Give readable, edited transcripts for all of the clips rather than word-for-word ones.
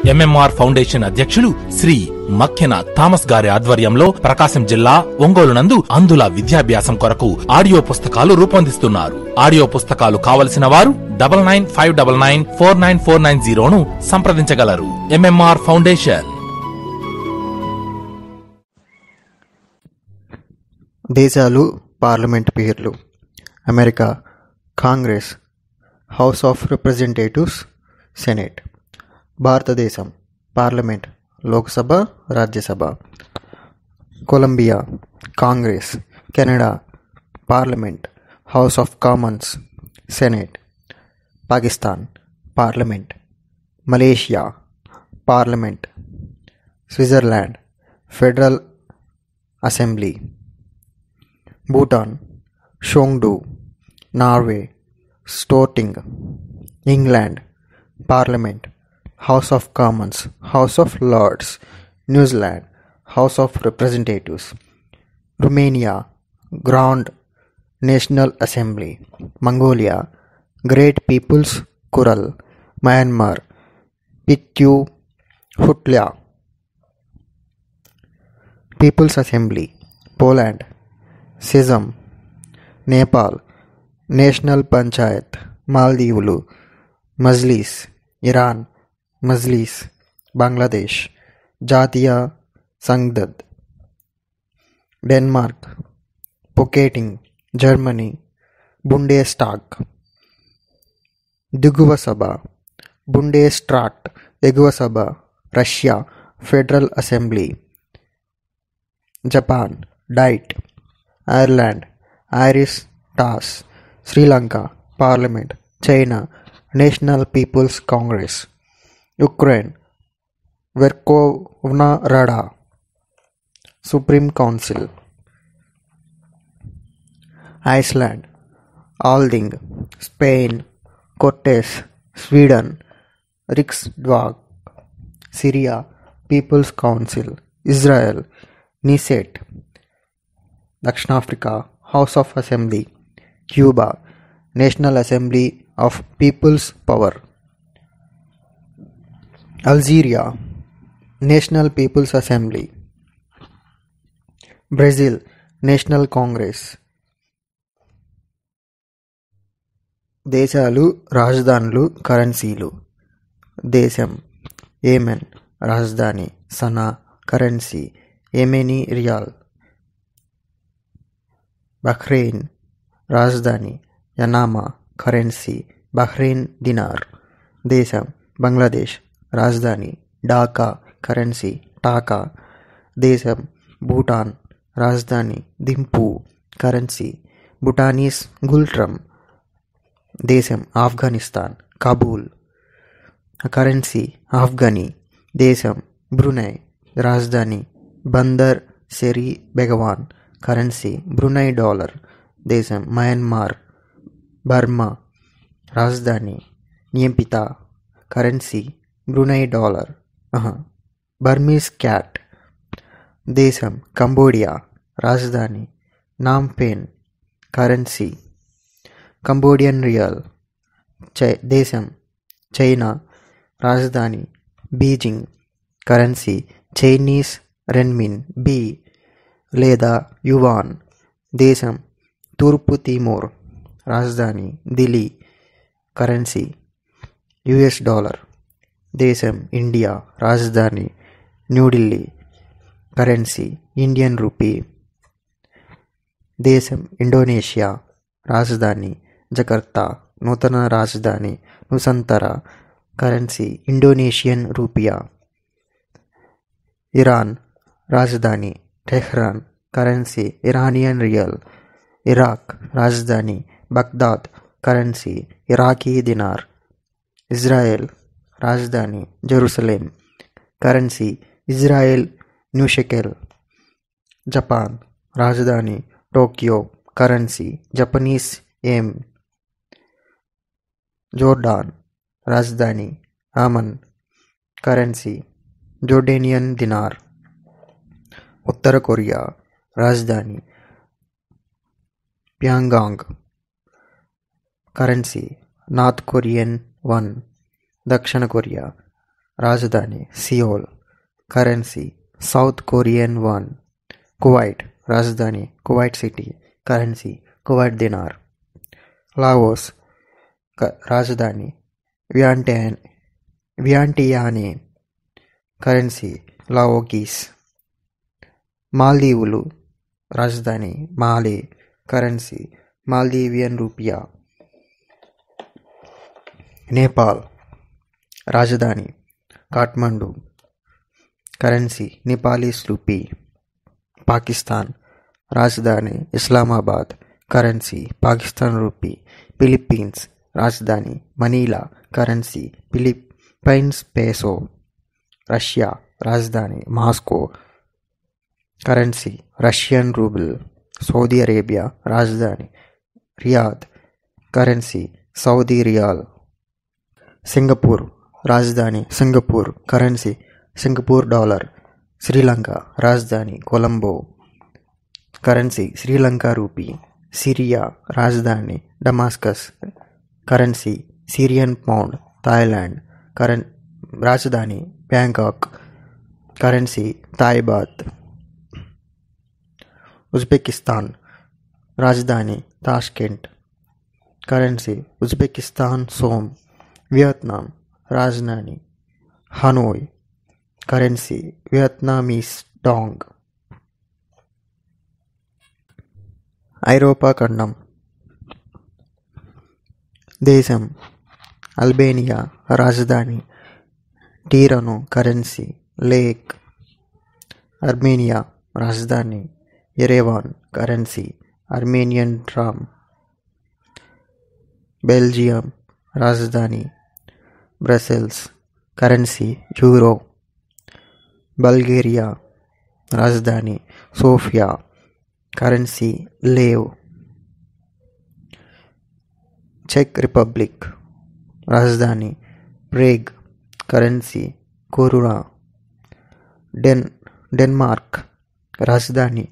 MMR foundation అధ్యక్షులు Shri Makkena Thomas గారి ఆధ్వర్యంలో ప్రకాశం జిల్లా ఒంగోలు నందు అంధుల విద్యాభ్యాసం కొరకు ఆడియో పుస్తకాలు రూపొందిస్తున్నారు. ఆడియో పుస్తకాలు కావలసిన వారు 9959949490 సంప్రదించగలరు. MMR foundation. దేశాలు, పార్లమెంట్ పేర్లు. America Congress, house of representatives, senate. భారతదేశం parliament, Lok Sabha, Rajya Sabha. Colombia Congress. Canada parliament, house of Commons, senate. Pakistan parliament. Malaysia parliament. Switzerland federal assembly. Bhutan షోంగ్డు. Norway స్టోర్టింగ్. England parliament, house of Commons, house of Lord's. New Zealand house of representatives. Romania grand national assembly. Mongolia great peoples కురల్. Myanmar పిత్యూ హుట్లా peoples assembly. Poland schism. Nepal national Panchayat. మాల్దీవులు Majlis. Iran Majlis. Bangladesh జాతీయ Sangsad. Denmark Folketing. Germany Bundestag దిగువ సభ. Bundesrat ఎగువ సభ. Russia federal assembly. Japan Diet. Ireland Oireachtas. Sri Lanka parliament. China national people's congress. Ukraine Verkhovna Rada supreme council. Iceland Althing. Spain Cortes. Sweden Riksdag. Syria people's council. Israel Knesset. దక్షిణాఫ్రికా house of assembly. Cuba national assembly of people's power. Algeria national people's assembly. Brazil national congress. దేశాలు, రాజధానులు, కరెన్సీలు. దేశం Yemen, రాజధాని Sanaa, currency Yemeni riyal. Bahrain రాజధాని యనామా, currency Bahrain dinar. దేశం బంగ్లాదేశ్, రాజధాని Dhaka, currency taka. దేశం భూటాన్, రాజధాని థింపూ, కరెన్సీ భూటానీస్ గుల్ట్రమ్. దేశం ఆఫ్ఘనిస్తాన్, కాబూల్, కరెన్సీ ఆఫ్ఘనీ. దేశం బ్రునై, రాజధాని Bandar Seri Begawan, currency Brunei dollar. దేశం మయన్మార్, బర్మా, రాజధాని Naypyidaw, currency Brunei dollar, Burmese kyat. దేశం కంబోడియా, రాజధాని నాంపెన్, కరెన్సీ కంబోడియన్ రియల్. దేశం చైనా, రాజధాని Beijing, currency Chinese renminbi లేదా యువాన్. దేశం తూర్పు తిమోర్, రాజధాని ఢిల్లీ, కరెన్సీ యుఎస్ డాలర్. దేశం ఇండియా, రాజధాని న్యూఢిల్లీ, కరెన్సీ ఇండియన్ రూపీ. దేశం ఇండోనేషియా, రాజధాని జకర్తా, నూతన రాజధాని Nusantara, currency Indonesian rupiah. Iran, రాజధాని Tehran, currency Iranian rial. Iraq, రాజధాని Baghdad, currency Iraqi dinar. Israel, రాజధాని Jerusalem, currency Israel new shekel. Japan, రాజధాని Tokyo, currency Japanese yen. Jordan, రాజధాని అమన్, కరెన్సీ జోర్డేనియన్ దినార్. ఉత్తర Korea, రాజధాని Pyongyang, currency North Korean won. దక్షిణ Korea, రాజధాని Seoul, currency South Korean won. Kuwait రాజధాని Kuwait city, currency Kuwait dinar. Laos రాజధాని Vientiane, currency Lao kip. మాల్దీవులు రాజధాని Male, currency Maldivian rufiyaa. Nepal రాజధాని Kathmandu, currency Nepalese rupee. Pakistan రాజధాని Islamabad, currency Pakistan rupee. Philippines రాజధాని Manila, currency Philippines peso. Russia రాజధాని Moscow, currency Russian rouble. Saudi Arabia రాజధాని Riyadh, currency Saudi riyal. Singapore రాజధాని Singapore, currency Singapore dollar. Sri Lanka రాజధాని Colombo, currency Sri Lanka rupee. Syria రాజధాని Damascus, currency Syrian pound. Thailand రాజధాని Bangkok, currency Thai baht. Uzbekistan రాజధాని Tashkent, currency Uzbekistan som. Vietnam రాజధాని Hanoi, currency Vietnamese dong. ఐరోపా ఖండం. దేశం Albania, రాజధాని టీరను, కరెన్సీ లేక్. అర్మేనియా రాజధాని ఎరెవాన్, కరెన్సీ అర్మేనియన్ డ్రామ్. బెల్జియం రాజధాని బ్రసెల్స్, కరెన్సీ యూరో. బల్గేరియా రాజధాని సోఫియా, కరెన్సీ లేవ్. చెక్ రిపబ్లిక్ రాజధాని ప్రేగ్, కరెన్సీ కోరునా. డెన్మార్క్ రాజధాని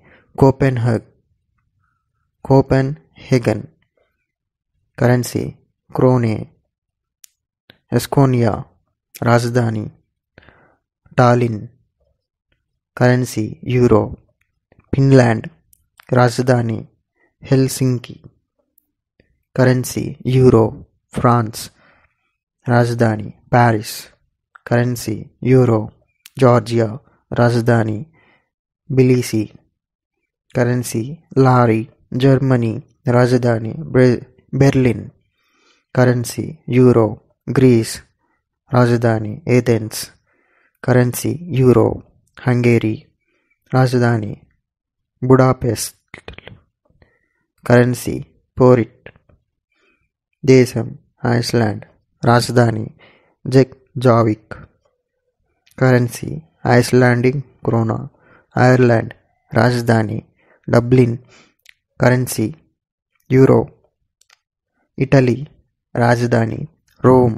కోపెన్హేగన్, కరెన్సీ క్రోనే. ఎస్టోనియా రాజధాని టాలిన్, కరెన్సీ యూరో. ఫిన్లాండ్ రాజధాని హెల్సింకి, కరెన్సీ యూరో. ఫ్రాన్స్ రాజధాని ప్యారిస్, కరెన్సీ యూరో. జార్జియా రాజధాని బిలిసి, కరెన్సీ లారీ. జర్మనీ రాజధాని బెర్లిన్, కరెన్సీ యూరో. గ్రీస్ రాజధాని ఏథెన్స్, కరెన్సీ యూరో. హంగేరీ రాజధాని బుడాపెస్ట్, కరెన్సీ ఫోరిట్. దేశం ఐస్లాండ్ రాజధాని జెక్జావిక్, కరెన్సీ ఐస్లాండింగ్ క్రోనా. ఐర్లాండ్ రాజధాని డబ్లిన్, కరెన్సీ యూరో. ఇటలీ రాజధాని రోమ్,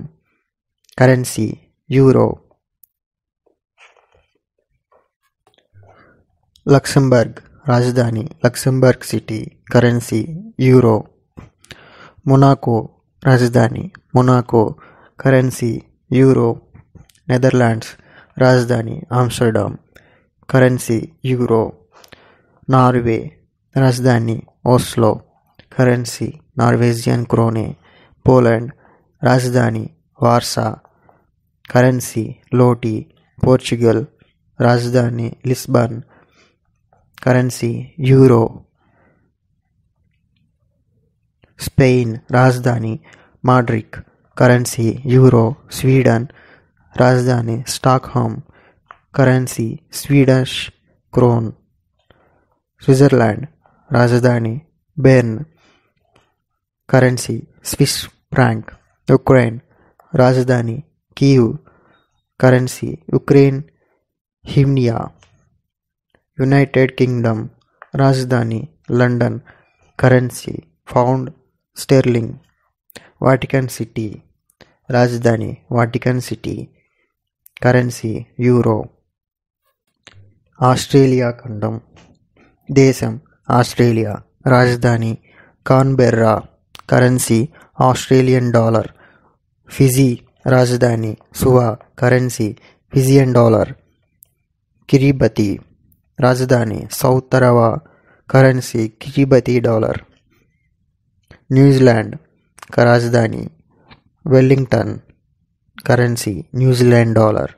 కరెన్సీ యూరో. లక్సెంబర్గ్ రాజధాని Luxembourg city, currency euro. Monaco రాజధాని మొనాకో, కరెన్సీ యూరో. నెదర్లాండ్స్ రాజధాని ఆమ్స్టర్డామ్, కరెన్సీ యూరో. నార్వే రాజధాని Oslo, currency Norwegian krone. Poland రాజధాని Warsaw, currency zloty. Portugal రాజధాని Lisbon, currency euro. Spain రాజధాని Madrid, currency euro. Sweden రాజధాని Stockholm, currency Swedish krona. Switzerland రాజధాని Bern, currency Swiss franc. Ukraine రాజధాని Kyiv, currency Ukraine hryvnia. United Kingdom రాజధాని London, currency pound sterling. Vatican city రాజధాని Vatican city, currency euro. Australia ఖండం. దేశం Australia, రాజధాని Canberra, currency Australian dollar. Fiji రాజధాని సువా, currency Fijian dollar. కిరిబతి రాజధాని south తరవా, currency కిరిబతి dollar. New Zealand రాజధాని Wellington, currency New Zealand dollar.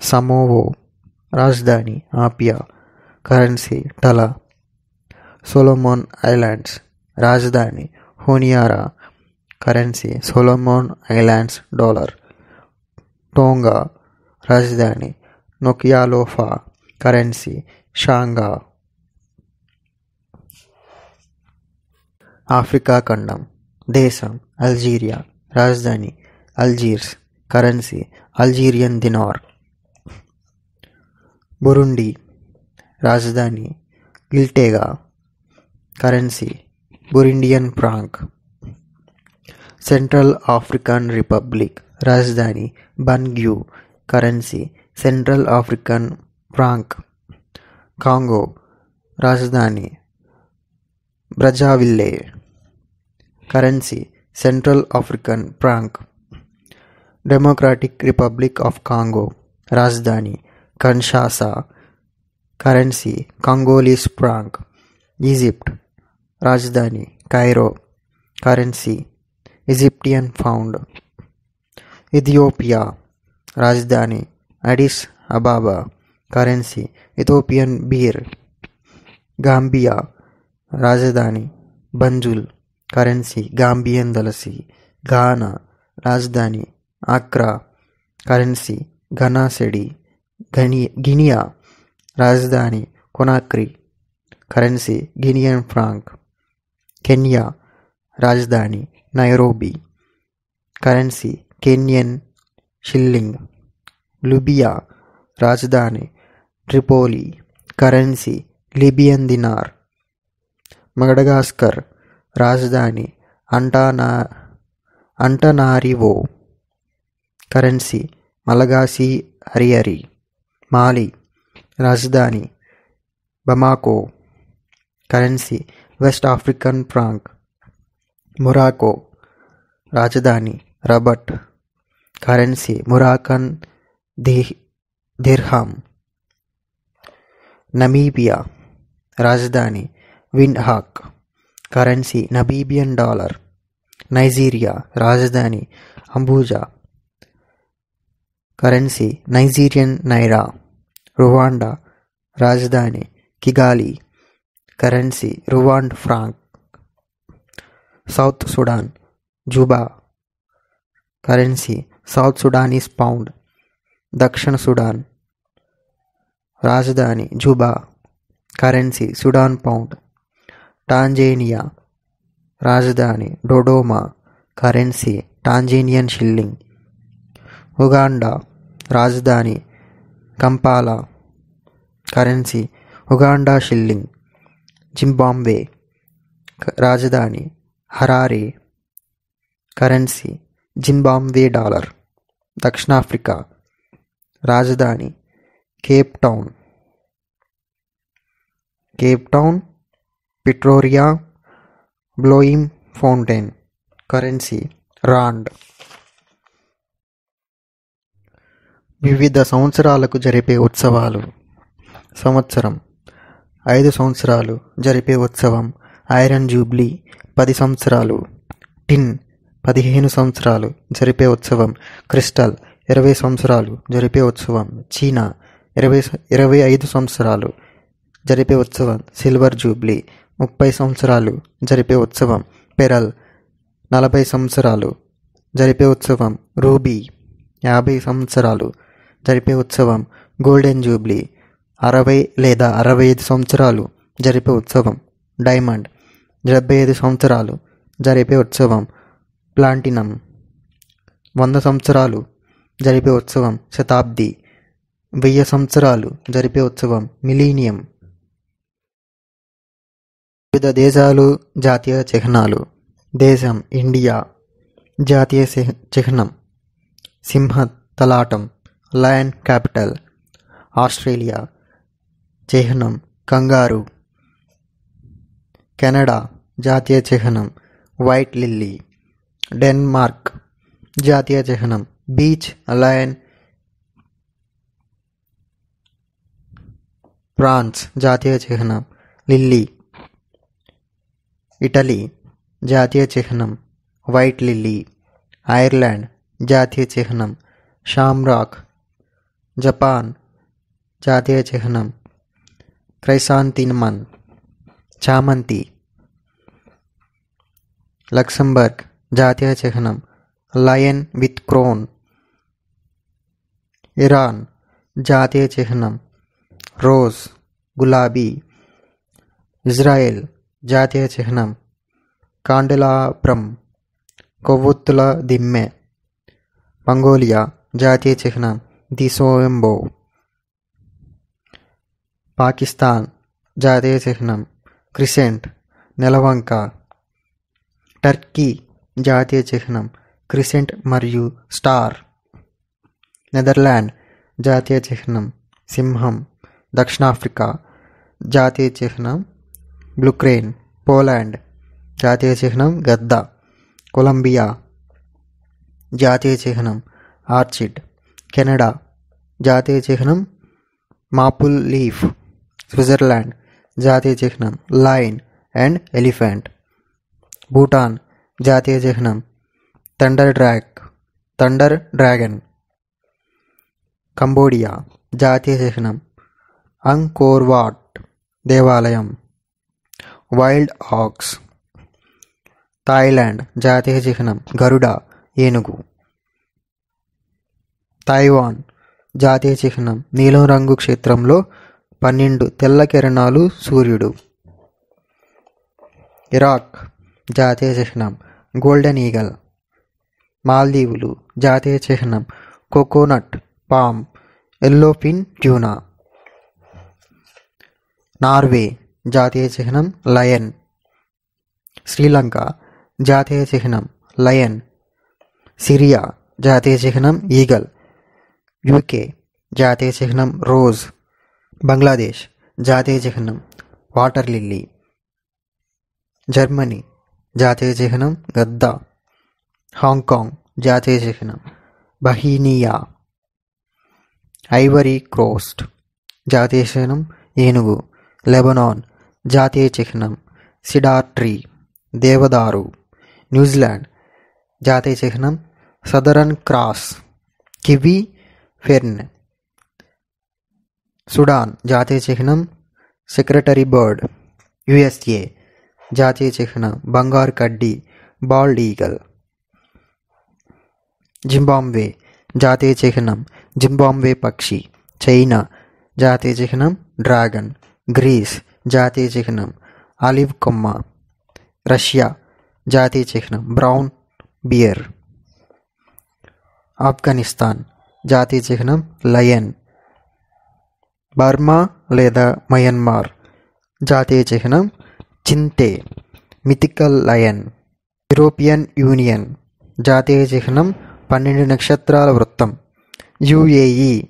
సమోవో రాజధాని ఆపియా, currency టలా. Solomon islands రాజధాని హోనియారా, currency Solomon islands dollar. Tonga రాజధాని నొకియాలోఫా, కరెన్సీ షాంగా. ఆఫ్రికా ఖండం దేశం అల్జీరియా, రాజధాని Algiers, currency Algerian dinar. Burundi రాజధాని గిల్టేగా, currency బురిండియన్ Frank. Central African Republic రాజధాని Bangui, currency Central African franc. Congo రాజధాని Brazzaville, currency Central African franc. Democratic Republic of Congo రాజధాని Kinshasa, currency Congolese franc. Egypt రాజధాని Cairo, currency Egyptian pound. Ethiopia రాజధాని Addis Ababa, currency Ethiopian birr. Gambia రాజధాని Banjul, currency Gambian dalasi. Ghana రాజధాని Accra, currency Ghana cedi. Guinea రాజధాని Conakry, currency Guinean franc. Kenya రాజధాని Nairobi, currency Kenyan shilling. Libya రాజధాని Tripoli, currency Libyan dinar. Madagascar రాజధాని Antananarivo, currency Malagasy ariary. Mali రాజధాని Bamako, currency West African franc. Morocco రాజధాని Rabat, currency Moroccan dirham. Namibia రాజధాని Windhoek, currency Namibian dollar. Nigeria రాజధాని Abuja, currency Nigerian naira. Rwanda రాజధాని Kigali, currency Rwandan franc. South Sudan Juba, currency South Sudanese pound. దక్షిణ Sudan రాజధాని Juba, currency Sudan pound. Tanzania రాజధాని Dodoma, currency Tanzanian shilling. Uganda రాజధాని Kampala, currency Uganda shilling. Zimbabwe రాజధాని Harare, currency Zimbabwe dollar. దక్షిణాఫ్రికా రాజధాని Cape Town, Pretoria, Bloemfontein, currency rand. వివిధ సంవత్సరాలకు జరిపే ఉత్సవాలు. సంవత్సరం 5 సంవత్సరాలు జరిపే ఉత్సవం ఐరన్ జూబ్లీ. 10 సంవత్సరాలు. టిన్ 15 సంవత్సరాలు జరిపే ఉత్సవం. క్రిస్టల్ 20 సంవత్సరాలు జరిపే ఉత్సవం. చీనా 25 సంవత్సరాలు జరిపే ఉత్సవం. సిల్వర్ జూబ్లీ 30 సంవత్సరాలు జరిపే ఉత్సవం. పెరల్ 40 సంవత్సరాలు జరిపే ఉత్సవం. రూబీ 50 సంవత్సరాలు జరిపే ఉత్సవం. గోల్డెన్ జూబ్లీ 60 లేదా 65 సంవత్సరాలు జరిపే ఉత్సవం. డైమండ్ 75 సంవత్సరాలు జరిపే ఉత్సవం. ప్లాటినం 100 సంవత్సరాలు జరిపే ఉత్సవం. శతాబ్ది 1000 సంవత్సరాలు జరిపే ఉత్సవం. మిలీనియం. వివిధ దేశాలు జాతీయ చిహ్నాలు. దేశం ఇండియా. జాతీయ చిహ్నం సింహ తలాటం, లయన్ క్యాపిటల్. ఆస్ట్రేలియా చిహ్నం కంగారు. కెనడా జాతీయ చిహ్నం వైట్ లిల్లీ. డెన్మార్క్ జాతీయ చిహ్నం బీచ్ లయన్. ఫ్రాన్స్ జాతీయ చిహ్నం లిల్లీ. ఇటలీ జాతీయ చిహ్నం వైట్ లిల్లీ. ఐర్లాండ్ జాతీయ చిహ్నం షామ్రాక్. జపాన్ జాతీయ చిహ్నం క్రైసాంతిమమ్ చామంతి. లక్సెంబర్గ్ జాతీయ చిహ్నం లయన్ విత్ క్రోన్. ఇరాన్ జాతీయ చిహ్నం రోజ్ గులాబీ. ఇజ్రాయెల్ జాతీయ చిహ్నం కాండెలాబ్రం కొవ్వొత్తుల దిమ్మె. మంగోలియా జాతీయ చిహ్నం దిసోయంబో. పాకిస్తాన్ జాతీయ చిహ్నం క్రిసెంట్ నెలవంక. టర్కీ జాతీయ చిహ్నం క్రిసెంట్ మరియు స్టార్. నెదర్లాండ్ జాతీయ చిహ్నం సింహం. దక్షిణాఫ్రికా జాతీయ చిహ్నం బ్లూక్రెయిన్. పోలాండ్ జాతీయ చిహ్నం గద్ద. కొలంబియా జాతీయ చిహ్నం ఆర్చిడ్. కెనడా జాతీయ చిహ్నం మాపుల్ లీఫ్. స్విట్జర్లాండ్ జాతీయ చిహ్నం లయన్ అండ్ ఎలిఫెంట్. భూటాన్ జాతీయ చిహ్నం థండర్ డ్రాగన్. కంబోడియా జాతీయ చిహ్నం అంకోర్ వాట్ దేవాలయం. Wild aux. థాయిలాండ్ జాతీయ చిహ్నం గరుడ ఏనుగు. తైవాన్ జాతీయ చిహ్నం నీలం రంగు క్షేత్రంలో 12 తెల్ల కిరణాలు సూర్యుడు. ఇరాక్ జాతీయ చిహ్నం గోల్డెన్ ఈగల్. మాల్దీవులు జాతీయ చిహ్నం coconut palm yellowfin tuna. Norway జాతీయ చిహ్నం లయన్. శ్రీలంక జాతీయ చిహ్నం లయన్. సిరియా జాతీయ చిహ్నం ఈగల్. యూకే జాతీయ చిహ్నం రోజ్. బంగ్లాదేశ్ జాతీయ చిహ్నం వాటర్ లిల్లీ. జర్మనీ జాతీయ చిహ్నం గద్ద. హాంకాంగ్ జాతీయ చిహ్నం బహీనియా. ఐవరీ కోస్ట్ జాతీయ చిహ్నం ఏనుగు. లెబనాన్ జాతీయ చిహ్నం సిడార్ ట్రీ దేవదారు. న్యూజిలాండ్ జాతీయ చిహ్నం southern cross kiwi fern. Sudan జాతీయ చిహ్నం సెక్రటరీ బర్డ్. యుఎస్ఏ జాతీయ చిహ్నం బంగారు కడ్డీ బాల్డ్ ఈగల్. జింబాబ్వే జాతీయ చిహ్నం జింబాబ్వే పక్షి. చైనా జాతీయ చిహ్నం డ్రాగన్. గ్రీస్ జాతీయ చిహ్నం ఆలివ్ కొమ్మ. రష్యా జాతీయ చిహ్నం బ్రౌన్ బియర్. ఆఫ్ఘనిస్తాన్ జాతీయ చిహ్నం లయన్. బర్మా లేదా మయన్మార్ జాతీయ చిహ్నం చింతే మిథికల్ లయన్. యూరోపియన్ యూనియన్ జాతీయ చిహ్నం 12 నక్షత్రాల వృత్తం. యుఏఈ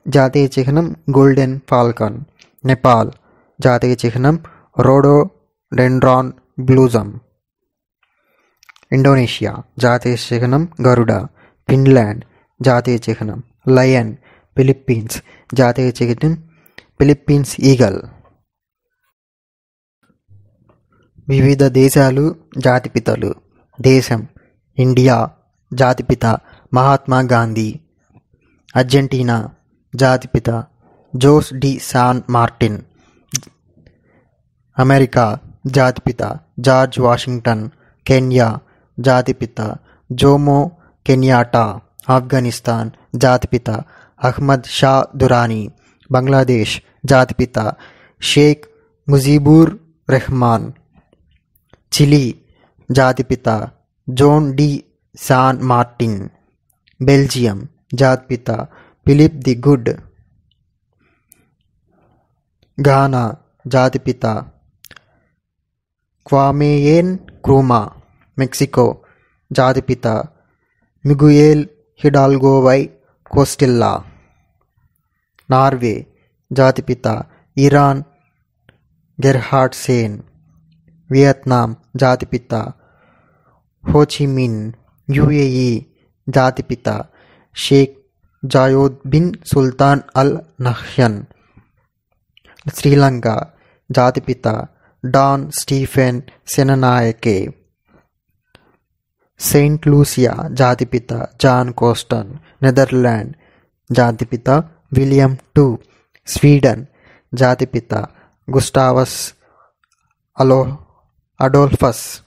జాతీయ చిహ్నం గోల్డెన్ ఫాల్కన్. నేపాల్ జాతీయ చిహ్నం రోడోడెండ్రాన్ బ్లూజమ్. ఇండోనేషియా జాతీయ చిహ్నం గరుడ. ఫిన్లాండ్ జాతీయ చిహ్నం లయన్. ఫిలిప్పీన్స్ జాతీయ చిహ్నం ఫిలిప్పీన్స్ ఈగల్. వివిధ దేశాలు జాతిపితలు. దేశం ఇండియా జాతిపిత మహాత్మా గాంధీ. అర్జెంటీనా జాతిపిత Jose de San Martin. America జాతిపిత జార్జ్ వాషింగ్టన్. కెన్యా జాతిపిత జోమో కెన్యాటా. ఆఫ్ఘనిస్తాన్ జాతిపిత అహ్మద్ షా దురానీ. బంగ్లాదేశ్ జాతిపిత షేక్ ముజీబుర్ రెహమాన్. చిలీ జాతిపిత zone D San Martin. Belgium జాతిపిత ఫిలిప్ ది గుడ్. ఘానా జాతిపిత క్వామే క్రూమా. మెక్సికో జాతిపిత మిగుయేల్ హిడాల్గో వై కోస్టిల్లా. నార్వే జాతిపిత ఇరాన్ గెర్హార్డ్ సేన్. వియత్నాం జాతిపిత హోచిమిన్. యుఏఈ జాతిపిత షేక్ జాయోద్ బిన్ సుల్తాన్ అల్ నహ్యాన్. శ్రీలంక జాతిపిత don Stephen Senanayake. Saint Lucia జాతిపిత జాన్ కోస్టన్. నెదర్లాండ్ జాతిపిత విలియం టూ. స్వీడన్ జాతిపిత గుస్టావస్ అడోల్ఫస్.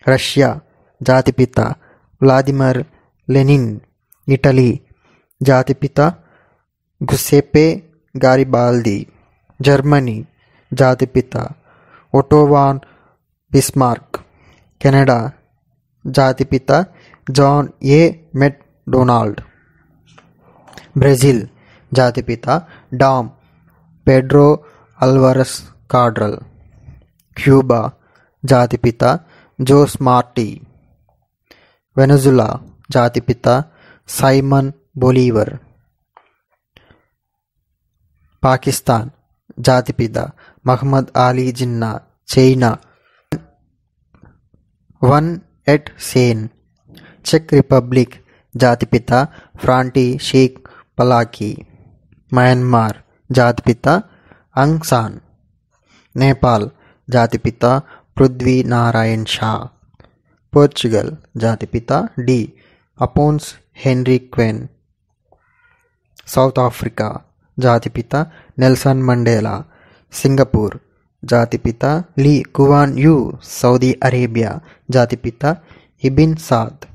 రష్యా జాతిపిత వ్లాదిమిర్ లెనిన్. ఇటలీ జాతిపిత గుసెప్పే గారిబాల్ది. జర్మనీ జాతిపిత ఒటో వాన్ బిస్మార్క్. కెనడా జాతిపిత జాన్ ఏ మెక్డొనాల్డ్. బ్రెజిల్ జాతిపిత Dom Pedro Alvares Cabral. Cuba జాతిపిత Jose Marti. Venezuela జాతిపిత Simon Bolivar. Pakistan జాతిపిత Muhammad Ali Jinnah. China Sun Yat sen. చెక్ Republic జాతిపిత ఫ్రాంటిషేక్ పలాకి. మయన్మార్ జాతిపిత అంగ్ సాన్. నేపాల్ జాతిపిత పృథ్వీ నారాయణ్ షా. పోర్చుగల్ జాతిపిత de Afonso Henriques. South Africa జాతిపిత నెల్సన్ మండేలా. సింగపూర్ జాతిపిత Lee Kuan Yew. Saudi Arabia జాతిపిత ఇబిన్ సాద్.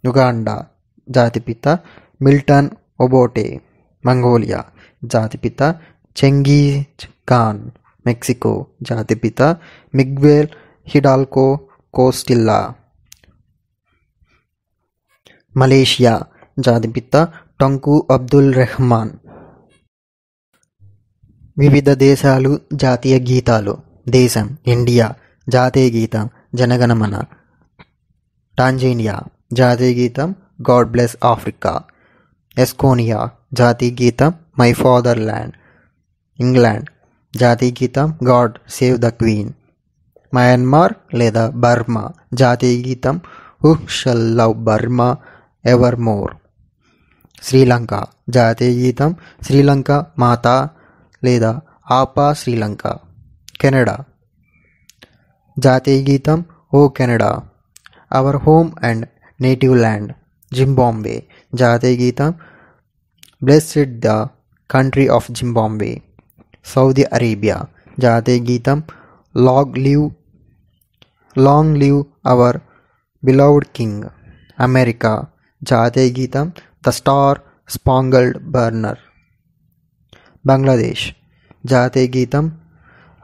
యుగాండా జాతిపిత మిల్టన్ ఒబోటే. మంగోలియా జాతిపిత చెంగీజ్ ఖాన్. మెక్సికో జాతిపిత మిగ్వెల్ హిడాల్కో కోస్టిల్లా. మలేషియా జాతిపిత టంకు అబ్దుల్ రెహమాన్. వివిధ దేశాలు జాతీయ గీతాలు. దేశం ఇండియా. జాతీయ గీతం జనగణమన. టాంజానియా జాతీయ గీతం గాడ్ బ్లెస్ ఆఫ్రికా. ఎస్టోనియా జాతీయ గీతం మై ఫాదర్ ల్యాండ్. ఇంగ్లాండ్ జాతీయ గీతం God save the queen. Myanmar లేదా బర్మా జాతీయ గీతం who shall love Burma ever more. Sri Lanka జాతీయ గీతం శ్రీలంక మాతా లేదా ఆపా శ్రీలంక. కెనడా జాతీయ గీతం O Canada our home and native land. Zimbabwe జాతీయ గీతం blessed the country of Zimbabwe. Saudi Arabia జాతీయ గీతం long live our beloved king. America జాతీయ గీతం the Star Spangled Banner. Bangladesh జాతీయ గీతం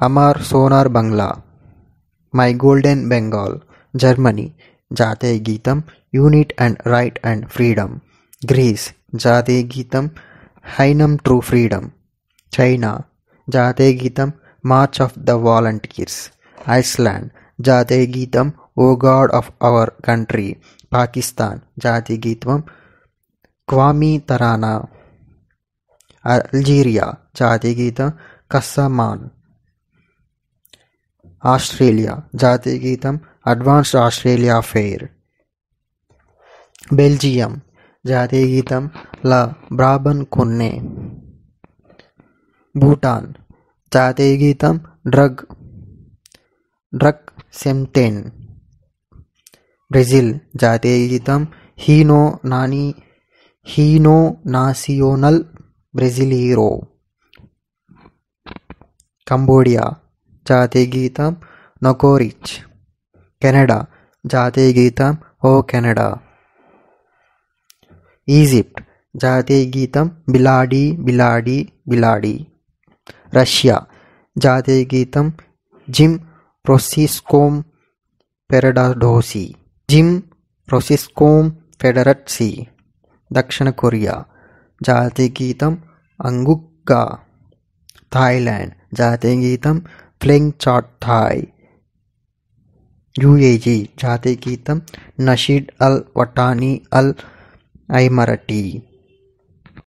Amar Sonar Bangla. My golden Bengal. Germany జాతీయ గీతం unity and right and freedom. Greece జాతీయ గీతం హైనమ్ ట్రూ ఫ్రీడమ్. చైనా జాతీయ గీతం march of the volunteers. Iceland జాతీయ గీతం O God of our country. Pakistan జాతీయ గీతం క్వామీ తరానా. అల్జీరియా జాతీయ గీతం కస్సమాన్. ఆస్ట్రేలియా జాతీయ గీతం అడ్వాన్స్డ్ ఆస్ట్రేలియా ఫెయిర్. బెల్జియం జాతీయ గీతం లా బ్రాబన్ కొన్నే. భూటాన్ జాతీయ గీతం డ్రగ్ సెమ్టెన్. బ్రెజిల్ జాతీయ గీతం హీనో నాసియోనల్ బ్రెజిలీరో. కంబోడియా జాతీయ గీతం నకోరిచ్. కెనడా జాతీయ గీతం ఓ కెనడా. ఈజిప్ట్ జాతీయ గీతం బిలాడి బిలాడి బిలాడి. రష్యా జాతీయ గీతం జిమ్ రొసిస్కోమ్ పెరడాడోసి. జిమ్ రొసిస్కోమ్ ఫెడరట్సి. దక్షిణ కొరియా జాతీయ గీతం అంగుక్గా. థాయిలాండ్ జాతీయ గీతం ఫ్లెంగ్ చాట్ థాయ్. UAE జాతీయ గీతం నషీడ్ అల్ వటానీ అల్ ఐమరటి.